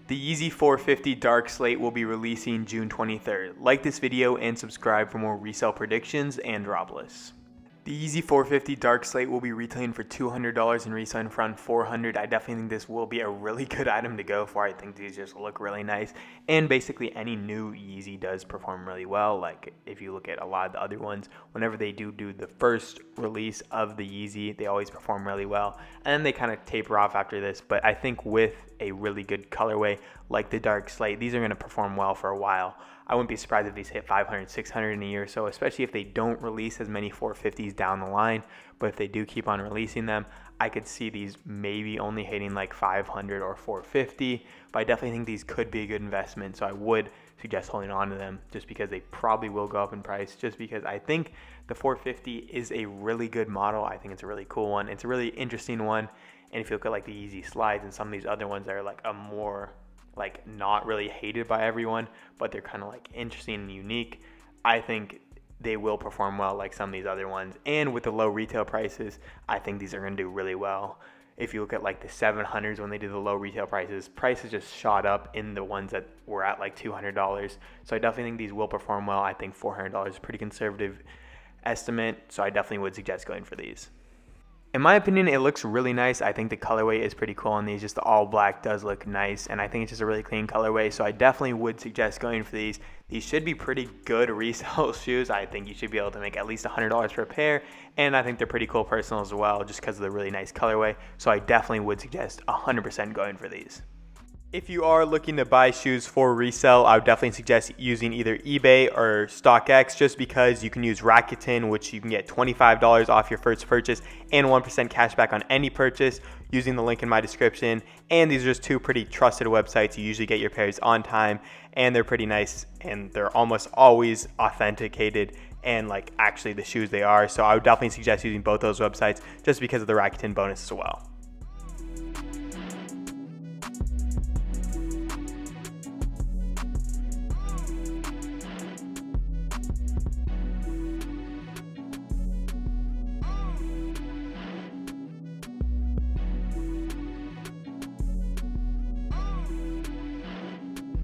The Yeezy 450 Dark Slate will be releasing June 23rd. Like this video and subscribe for more resale predictions and drop lists. The Yeezy 450 Dark Slate will be retailing for $200 and reselling for around $400. I definitely think this will be a really good item to go for. I think these just look really nice. And basically any new Yeezy does perform really well. Like if you look at a lot of the other ones, whenever they do the first release of the Yeezy, they always perform really well. And then they kind of taper off after this. But I think with a really good colorway like the Dark Slate, these are going to perform well for a while. I wouldn't be surprised if these hit 500, 600 in a year or so, especially if they don't release as many 450s down the line. But if they do keep on releasing them, I could see these maybe only hitting like 500 or 450. But I definitely think these could be a good investment. So I would suggest holding on to them just because they probably will go up in price. Just because I think the 450 is a really good model. I think it's a really cool one. It's a really interesting one. And if you look at like the Yeezy slides and some of these other ones that are like a more like not really hated by everyone, but they're kind of like interesting and unique, I think they will perform well like some of these other ones. And with the low retail prices, I think these are going to do really well. If you look at like the 700s when they did the low retail prices just shot up in the ones that were at like $200. So I definitely think these will perform well. I think $400 is a pretty conservative estimate, so I definitely would suggest going for these. In my opinion, it looks really nice. I think the colorway is pretty cool on these. Just the all black does look nice, and I think it's just a really clean colorway. So I definitely would suggest going for these. These should be pretty good resale shoes. I think you should be able to make at least $100 per pair, and I think they're pretty cool personal as well, just because of the really nice colorway. So I definitely would suggest 100% going for these. If you are looking to buy shoes for resale, I would definitely suggest using either eBay or StockX, just because you can use Rakuten, which you can get $25 off your first purchase and 1% cash back on any purchase using the link in my description. And these are just two pretty trusted websites. You usually get your pairs on time, and they're pretty nice, and they're almost always authenticated and like actually the shoes they are. So I would definitely suggest using both those websites just because of the Rakuten bonus as well.